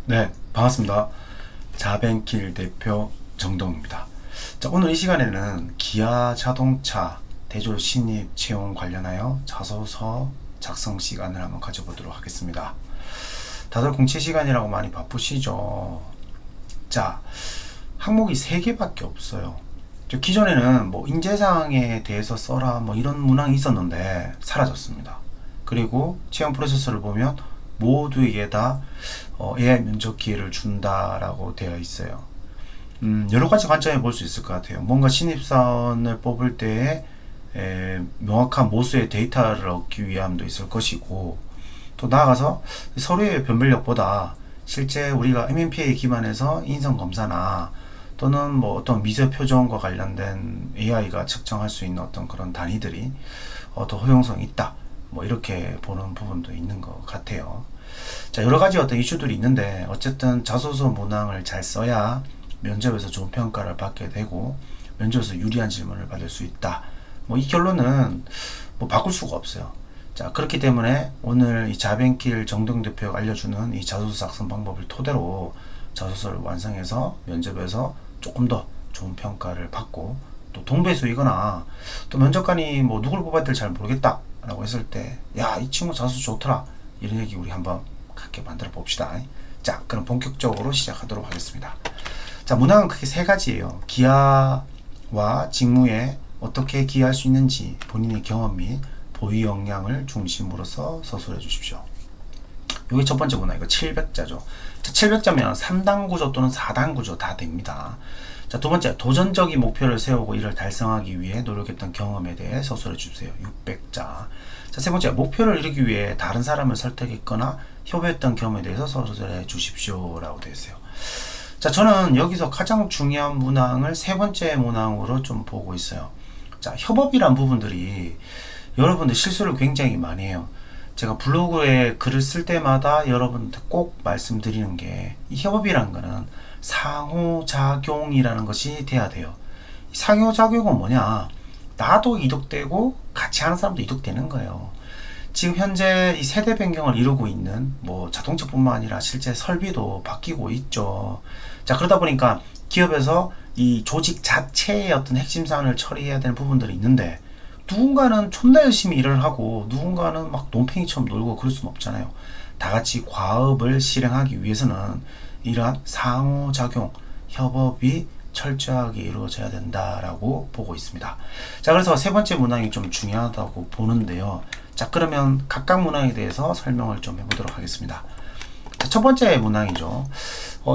네, 반갑습니다. 자벤킬 대표 정동입니다. 자, 오늘 이 시간에는 기아 자동차 대졸 신입 채용 관련하여 자소서 작성 시간을 한번 가져보도록 하겠습니다. 다들 공채 시간이라고 많이 바쁘시죠? 자, 항목이 3개밖에 없어요. 기존에는 뭐 인재사항에 대해서 써라 뭐 이런 문항이 있었는데 사라졌습니다. 그리고 채용 프로세스를 보면 모두에게 다 AI 면접 기회를 준다라고 되어 있어요. 여러 가지 관점에 볼 수 있을 것 같아요. 뭔가 신입사원을 뽑을 때에 명확한 모수의 데이터를 얻기 위함도 있을 것이고, 또 나아가서 서류의 변별력보다 실제 우리가 MMPA에 기반해서 인성검사나 또는 뭐 어떤 미세 표정과 관련된 AI가 측정할 수 있는 어떤 그런 단위들이 더 허용성이 있다. 뭐 이렇게 보는 부분도 있는 것 같아요. 자, 여러 가지 어떤 이슈들이 있는데 어쨌든 자소서 문항을 잘 써야 면접에서 좋은 평가를 받게 되고 면접에서 유리한 질문을 받을 수 있다. 뭐 이 결론은 뭐 바꿀 수가 없어요. 자, 그렇기 때문에 오늘 이 자벤킬 정동 대표가 알려주는 이 자소서 작성 방법을 토대로 자소서를 완성해서 면접에서 조금 더 좋은 평가를 받고, 또 동배수이거나 또 면접관이 뭐 누굴 뽑아야 될지 잘 모르겠다 라고 했을 때, 야, 이 친구 자소서 좋더라, 이런 얘기 우리 한번 함께 만들어 봅시다. 자, 그럼 본격적으로 시작하도록 하겠습니다. 자, 문항은 크게 3가지예요. 기하와 직무에 어떻게 기여할 수 있는지 본인의 경험 및 보유 역량을 중심으로서 서술해 주십시오. 여기 첫 번째 문항, 이거 700자죠. 자, 700자면 3단 구조 또는 4단 구조 다 됩니다. 자, 두 번째, 도전적인 목표를 세우고 이를 달성하기 위해 노력했던 경험에 대해 서술해 주세요. 600자. 자, 세 번째, 목표를 이루기 위해 다른 사람을 설득했거나 협의했던 경험에 대해서 서술해 주십시오 라고 되어 있어요. 자, 저는 여기서 가장 중요한 문항을 3번째 문항으로 좀 보고 있어요. 자, 협업이란 부분들이 여러분들 실수를 굉장히 많이 해요. 제가 블로그에 글을 쓸 때마다 여러분들 꼭 말씀드리는 게, 이 협업이란 거는 상호작용이라는 것이 돼야 돼요. 이 상호작용은 뭐냐? 나도 이득되고 같이 하는 사람도 이득되는 거예요. 지금 현재 이 세대 변경을 이루고 있는 뭐 자동차뿐만 아니라 실제 설비도 바뀌고 있죠. 자, 그러다 보니까 기업에서 이 조직 자체의 어떤 핵심 사안을 처리해야 되는 부분들이 있는데, 누군가는 존나 열심히 일을 하고 누군가는 막 논팽이처럼 놀고 그럴 수는 없잖아요. 다 같이 과업을 실행하기 위해서는 이러한 상호작용, 협업이 철저하게 이루어져야 된다라고 보고 있습니다. 자, 그래서 3번째 문항이 좀 중요하다고 보는데요. 자, 그러면 각각 문항에 대해서 설명을 좀 해보도록 하겠습니다. 자, 첫 번째 문항이죠.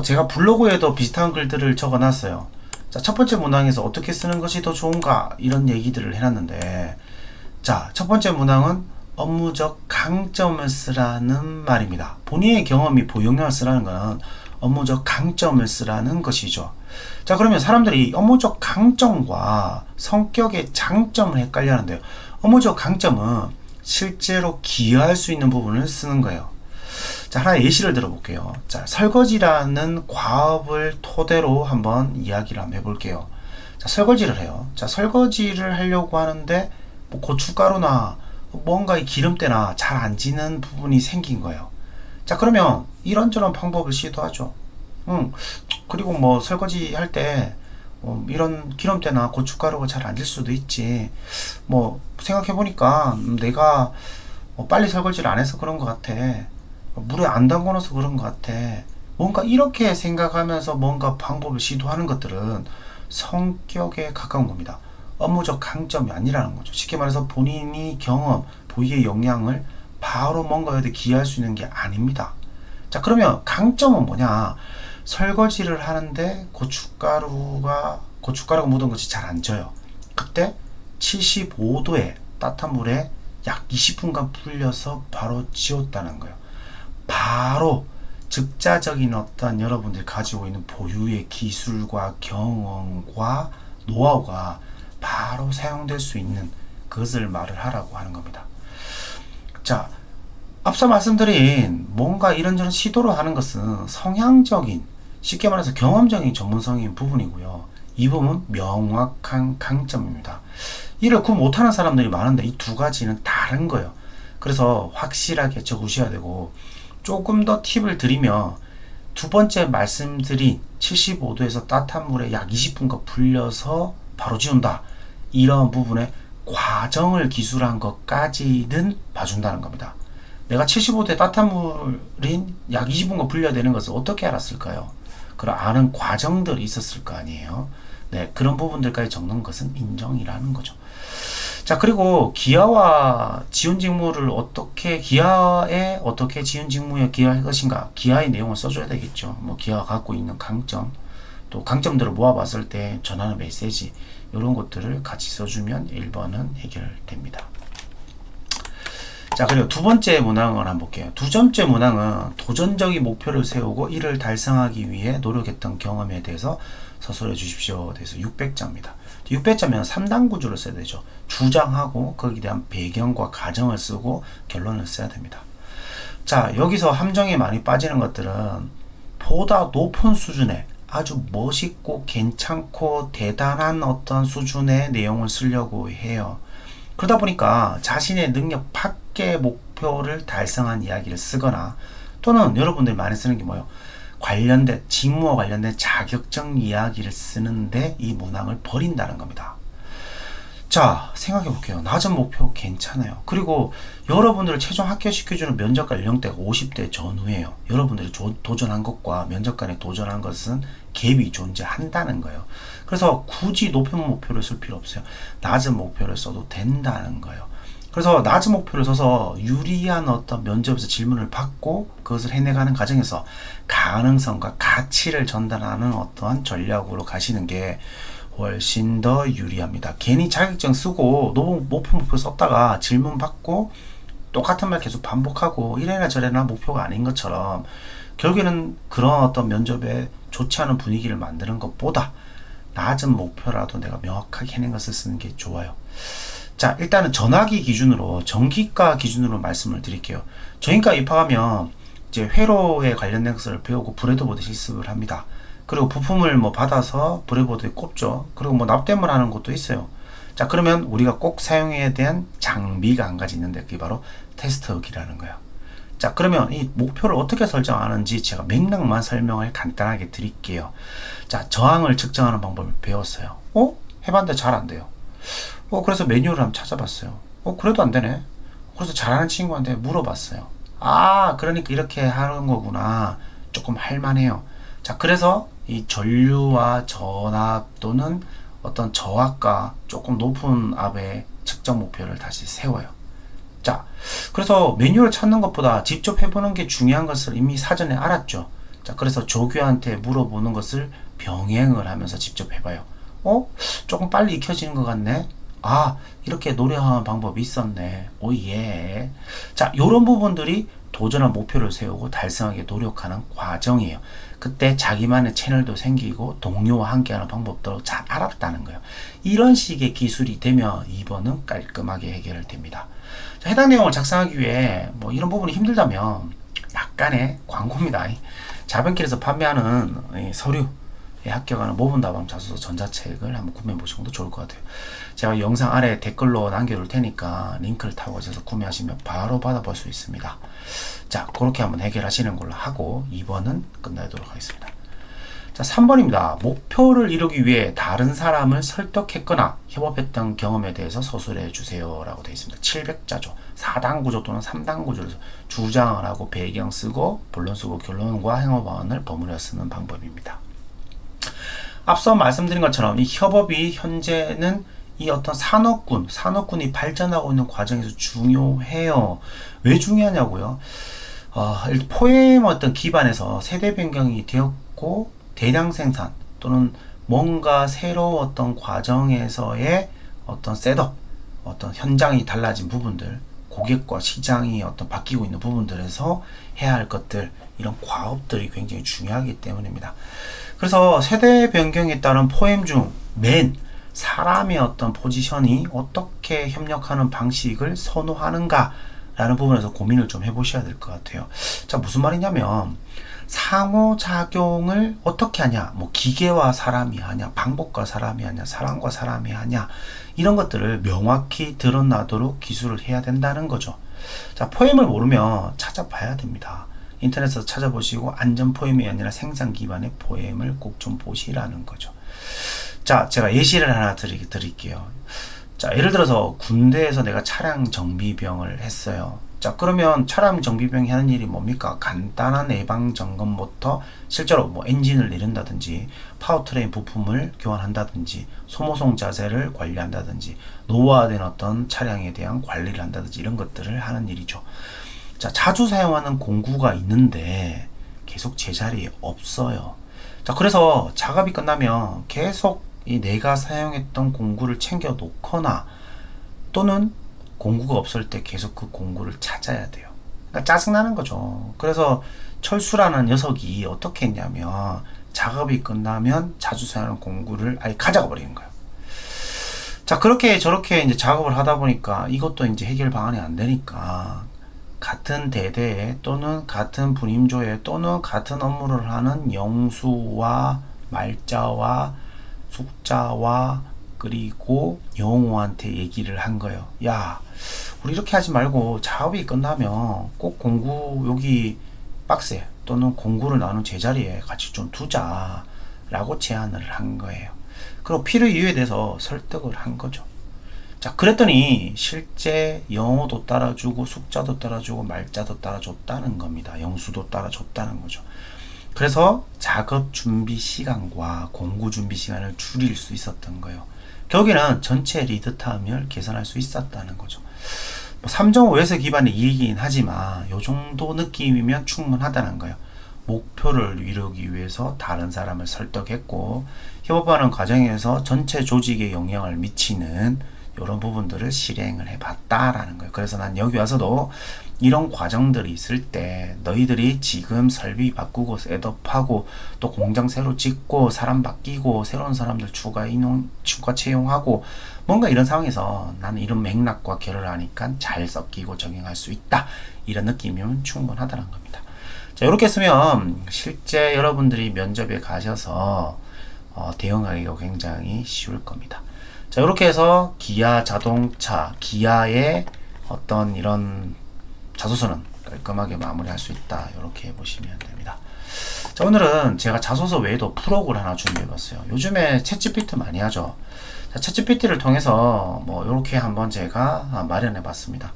제가 블로그에도 비슷한 글들을 적어놨어요. 자, 첫 번째 문항에서 어떻게 쓰는 것이 더 좋은가 이런 얘기들을 해놨는데, 자, 첫 번째 문항은 업무적 강점을 쓰라는 말입니다. 본인의 경험이 보용력을 쓰라는 건 업무적 강점을 쓰라는 것이죠. 자, 그러면 사람들이 업무적 강점과 성격의 장점을 헷갈려 하는데요. 업무적 강점은 실제로 기여할 수 있는 부분을 쓰는 거예요. 자, 하나의 예시를 들어볼게요. 자, 설거지라는 과업을 토대로 한번 이야기를 한번 해볼게요. 자, 설거지를 해요. 자, 설거지를 하려고 하는데 뭐 고춧가루나 뭔가 이 기름때나 잘 안 지는 부분이 생긴 거예요. 자, 그러면 이런저런 방법을 시도하죠. 그리고 뭐 설거지 할 때 이런 기름때나 고춧가루가 잘 안 질 수도 있지. 뭐 생각해보니까 내가 빨리 설거지를 안 해서 그런 것 같아. 물에 안 담궈놔서 그런 것 같아. 뭔가 이렇게 생각하면서 뭔가 방법을 시도하는 것들은 성격에 가까운 겁니다. 업무적 강점이 아니라는 거죠. 쉽게 말해서 본인이 경험, 보유의 역량을 바로 뭔가에 기여할 수 있는 게 아닙니다. 자, 그러면 강점은 뭐냐? 설거지를 하는데 고춧가루가 묻은 것이 잘 안 져요. 그때 75도의 따뜻한 물에 약 20분간 불려서 바로 지웠다는 거예요. 바로 즉자적인 어떤 여러분들이 가지고 있는 보유의 기술과 경험과 노하우가 바로 사용될 수 있는 그것을 말을 하라고 하는 겁니다. 자, 앞서 말씀드린 뭔가 이런저런 시도를 하는 것은 성향적인, 쉽게 말해서 경험적인 전문성인 부분이고요. 이 부분은 명확한 강점입니다. 이를 구 못하는 사람들이 많은데 이 두 가지는 다른 거예요. 그래서 확실하게 적으셔야 되고, 조금 더 팁을 드리면 두 번째 말씀드린 75도에서 따뜻한 물에 약 20분간 불려서 바로 지운다. 이런 부분에 과정을 기술한 것까지는 봐준다는 겁니다. 내가 75도에 따뜻한 물인 약 20분간 불려야 되는 것을 어떻게 알았을까요? 그런 아는 과정들이 있었을 거 아니에요. 네, 그런 부분들까지 적는 것은 인정이라는 거죠. 자, 그리고 기하와 지운 직무를 기하에 어떻게 지운 직무에 기하할 것인가, 기하의 내용을 써줘야 되겠죠. 뭐 기하가 갖고 있는 강점, 또 강점들을 모아봤을 때 전하는 메시지, 이런 것들을 같이 써주면 1번은 해결됩니다. 자, 그리고 두 번째 문항을 한번 볼게요. 두 번째 문항은 도전적인 목표를 세우고 이를 달성하기 위해 노력했던 경험에 대해서 서술해 주십시오. 그래서 600자입니다. 600자면 3단 구조를 써야 되죠. 주장하고 거기에 대한 배경과 가정을 쓰고 결론을 써야 됩니다. 자, 여기서 함정에 많이 빠지는 것들은 보다 높은 수준의 아주 멋있고 괜찮고 대단한 어떤 수준의 내용을 쓰려고 해요. 그러다 보니까 자신의 능력 밖의 목표를 달성한 이야기를 쓰거나, 또는 여러분들이 많이 쓰는 게 뭐예요? 관련된 직무와 관련된 자격증 이야기를 쓰는데 이 문항을 버린다는 겁니다. 자, 생각해 볼게요. 낮은 목표 괜찮아요. 그리고 여러분들을 최종 합격시켜주는 면접관 연령대가 50대 전후예요. 여러분들이 도전한 것과 면접관에 도전한 것은 갭이 존재한다는 거예요. 그래서 굳이 높은 목표를 쓸 필요 없어요. 낮은 목표를 써도 된다는 거예요. 그래서 낮은 목표를 써서 유리한 어떤 면접에서 질문을 받고 그것을 해내가는 과정에서 가능성과 가치를 전달하는 어떠한 전략으로 가시는 게 훨씬 더 유리합니다. 괜히 자격증 쓰고 너무 높은 목표 썼다가 질문 받고 똑같은 말 계속 반복하고 이래나 저래나 목표가 아닌 것처럼 결국에는 그런 어떤 면접에 좋지 않은 분위기를 만드는 것보다 낮은 목표라도 내가 명확하게 해낸 것을 쓰는 게 좋아요. 자, 일단은 전화기 기준으로, 전기과 기준으로 말씀을 드릴게요. 전기과 입학하면 이제 회로에 관련된 것을 배우고 브레드보드 실습을 합니다. 그리고 부품을 뭐 받아서 브레드보드에 꼽죠. 그리고 뭐 납땜을 하는 것도 있어요. 자, 그러면 우리가 꼭 사용해야 되는 장비가 한 가지 있는데 그게 바로 테스터기라는 거예요. 자, 그러면 이 목표를 어떻게 설정하는지 제가 맥락만 설명을 간단하게 드릴게요. 자, 저항을 측정하는 방법을 배웠어요. 해봤는데 잘 안 돼요. 그래서 매뉴얼을 한번 찾아봤어요. 그래도 안 되네. 그래서 잘하는 친구한테 물어봤어요. 그러니까 이렇게 하는 거구나. 조금 할만해요. 자, 그래서 이 전류와 전압 또는 어떤 저압과 조금 높은 압의 측정 목표를 다시 세워요. 자, 그래서 매뉴얼을 찾는 것보다 직접 해보는 게 중요한 것을 이미 사전에 알았죠. 자, 그래서 조교한테 물어보는 것을 병행을 하면서 직접 해봐요. 조금 빨리 익혀지는 것 같네. 이렇게 노력하는 방법이 있었네. 오예. 자, 요런 부분들이 도전한 목표를 세우고 달성하기 노력하는 과정이에요. 그때 자기만의 채널도 생기고 동료와 함께하는 방법도 잘 알았다는 거예요. 이런 식의 기술이 되면 2번은 깔끔하게 해결됩니다. 자, 해당 내용을 작성하기 위해 뭐 이런 부분이 힘들다면 약간의 광고입니다. 자변길에서 판매하는 서류 합격하는 모분답안 자소서 전자책을 한번 구매해 보시는 것도 좋을 것 같아요. 제가 영상 아래 댓글로 남겨둘 테니까 링크를 타고 가셔서 구매하시면 바로 받아볼 수 있습니다. 자, 그렇게 한번 해결하시는 걸로 하고 2번은 끝내도록 하겠습니다. 자, 3번입니다. 목표를 이루기 위해 다른 사람을 설득했거나 협업했던 경험에 대해서 서술해 주세요 라고 되어 있습니다. 700자죠. 4단 구조 또는 3단 구조를 주장을 하고 배경 쓰고 본론 쓰고 결론과 행업안을 버무려 쓰는 방법입니다. 앞서 말씀드린 것처럼 이 협업이 현재는 이 어떤 산업군이 발전하고 있는 과정에서 중요해요. 왜 중요하냐고요? 포엠 어떤 기반에서 세대 변경이 되었고 대량 생산 또는 뭔가 새로웠던 과정에서의 어떤 셋업, 어떤 현장이 달라진 부분들, 고객과 시장이 어떤 바뀌고 있는 부분들에서 해야 할 것들, 이런 과업들이 굉장히 중요하기 때문입니다. 그래서 세대 변경에 따른 포엠 중 사람의 어떤 포지션이 어떻게 협력하는 방식을 선호하는가 라는 부분에서 고민을 좀 해보셔야 될 것 같아요. 자, 무슨 말이냐면 상호작용을 어떻게 하냐, 뭐 기계와 사람이 하냐, 방법과 사람이 하냐, 사람과 사람이 하냐, 이런 것들을 명확히 드러나도록 기술을 해야 된다는 거죠. 자, 포엠을 모르면 찾아봐야 됩니다. 인터넷에서 찾아보시고 안전 포엠이 아니라 생산 기반의 포엠을 꼭 좀 보시라는 거죠. 자, 제가 예시를 하나 드릴게요. 자, 예를 들어서 군대에서 내가 차량 정비병을 했어요. 자, 그러면 차량 정비병이 하는 일이 뭡니까? 간단한 예방 점검부터 실제로 뭐 엔진을 내린다든지 파워트레인 부품을 교환한다든지 소모성 자재를 관리한다든지 노후화된 어떤 차량에 대한 관리를 한다든지 이런 것들을 하는 일이죠. 자, 자주 사용하는 공구가 있는데 계속 제자리에 없어요. 자, 그래서 작업이 끝나면 계속 이 내가 사용했던 공구를 챙겨 놓거나 또는 공구가 없을 때 계속 그 공구를 찾아야 돼요. 그러니까 짜증나는 거죠. 그래서 철수라는 녀석이 어떻게 했냐면 작업이 끝나면 자주 사용하는 공구를 아예 가져가 버리는 거예요. 자, 그렇게 저렇게 이제 작업을 하다 보니까 이것도 이제 해결 방안이 안 되니까 같은 대대에 또는 같은 분임조에 또는 같은 업무를 하는 영수와 말자와 숙자와 그리고 영호한테 얘기를 한 거예요. 야, 우리 이렇게 하지 말고 작업이 끝나면 꼭 공구 여기 박스에 또는 공구를 나눈 제자리에 같이 좀 두자 라고 제안을 한 거예요. 그리고 필요 이유에 대해서 설득을 한 거죠. 자, 그랬더니 실제 영어도 따라주고 숙자도 따라주고 말자도 따라줬다는 겁니다. 영수도 따라줬다는 거죠. 그래서 작업 준비 시간과 공구 준비 시간을 줄일 수 있었던 거예요. 결국에는 전체 리드 타임을 개선할 수 있었다는 거죠. 3.5에서 기반의 일이긴 하지만 이 정도 느낌이면 충분하다는 거예요. 목표를 이루기 위해서 다른 사람을 설득했고 협업하는 과정에서 전체 조직에 영향을 미치는 이런 부분들을 실행을 해봤다라는 거예요. 그래서 난 여기 와서도 이런 과정들이 있을 때 너희들이 지금 설비 바꾸고 셋업하고 또 공장 새로 짓고 사람 바뀌고 새로운 사람들 추가 채용하고 뭔가 이런 상황에서 나는 이런 맥락과 결을 하니까 잘 섞이고 적용할 수 있다. 이런 느낌이면 충분하다는 겁니다. 자, 이렇게 쓰면 실제 여러분들이 면접에 가셔서 대응하기가 굉장히 쉬울 겁니다. 자, 이렇게 해서 기아 자동차, 기아의 어떤 이런 자소서는 깔끔하게 마무리할 수 있다. 이렇게 보시면 됩니다. 자, 오늘은 제가 자소서 외에도 프로그램 하나 준비해봤어요. 요즘에 챗GPT 많이 하죠. 자, 챗GPT를 통해서 뭐 이렇게 한번 제가 마련해봤습니다.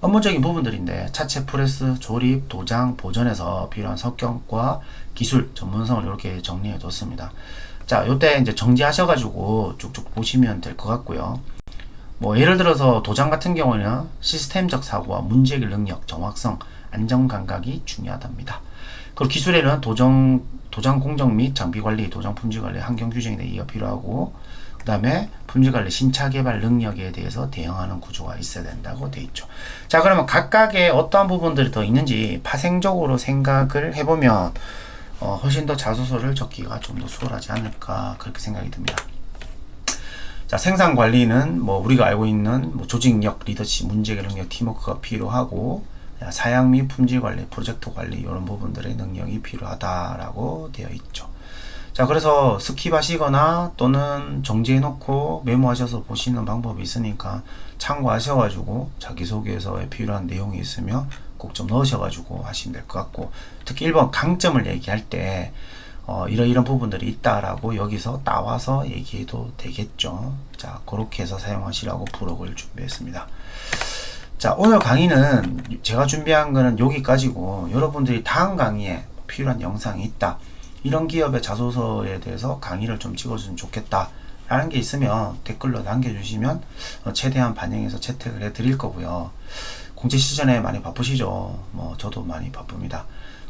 업무적인 부분들인데 차체 프레스, 조립, 도장, 보존에서 필요한 성격과 기술, 전문성을 이렇게 정리해뒀습니다. 자, 요때 이제 정지하셔가지고 쭉쭉 보시면 될 것 같고요. 뭐 예를 들어서 도장 같은 경우는 시스템적 사고와 문제해결 능력, 정확성, 안전 감각이 중요하답니다. 그리고 기술에는 도장 공정 및 장비 관리, 도장 품질 관리, 환경 규정에 대해서 필요하고, 그 다음에 품질 관리, 신차 개발 능력에 대해서 대응하는 구조가 있어야 된다고 되어 있죠. 자, 그러면 각각의 어떠한 부분들이 더 있는지 파생적으로 생각을 해보면 훨씬 더 자소서를 적기가 좀 더 수월하지 않을까 그렇게 생각이 듭니다. 자, 생산 관리는 뭐 우리가 알고 있는 뭐 조직력, 리더십, 문제해결 능력, 팀워크가 필요하고, 사양 및 품질 관리, 프로젝트 관리 이런 부분들의 능력이 필요하다라고 되어 있죠. 자, 그래서 스킵하시거나 또는 정지해 놓고 메모하셔서 보시는 방법이 있으니까 참고하셔가지고 자기소개서에 필요한 내용이 있으면 꼭 좀 넣으셔가지고 하시면 될 것 같고, 특히 1번 강점을 얘기할 때 이런 부분들이 있다라고 여기서 나와서 얘기해도 되겠죠. 자, 그렇게 해서 사용하시라고 부록을 준비했습니다. 자, 오늘 강의는 제가 준비한 거는 여기까지고, 여러분들이 다음 강의에 필요한 영상이 있다, 이런 기업의 자소서에 대해서 강의를 좀 찍어주면 좋겠다 라는 게 있으면 댓글로 남겨주시면 최대한 반영해서 채택을 해 드릴 거고요. 공채 시즌에 많이 바쁘시죠? 뭐 저도 많이 바쁩니다.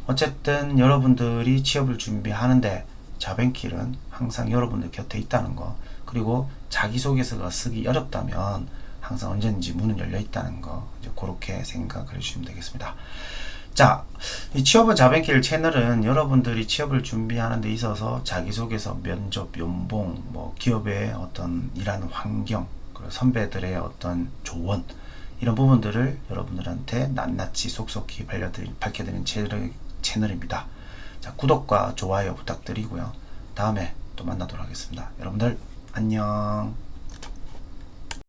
어쨌든 여러분들이 취업을 준비하는데 자벤킬은 항상 여러분들 곁에 있다는 거, 그리고 자기소개서가 쓰기 어렵다면 항상 언제든지 문은 열려 있다는 거, 이제 그렇게 생각을 해주시면 되겠습니다. 자, 이 취업은 자벤킬 채널은 여러분들이 취업을 준비하는 데 있어서 자기소개서, 면접, 연봉, 뭐 기업의 어떤 일하는 환경, 그리고 선배들의 어떤 조언, 이런 부분들을 여러분들한테 낱낱이 속속히 밝혀드리는 채널입니다. 자, 구독과 좋아요 부탁드리고요. 다음에 또 만나도록 하겠습니다. 여러분들 안녕.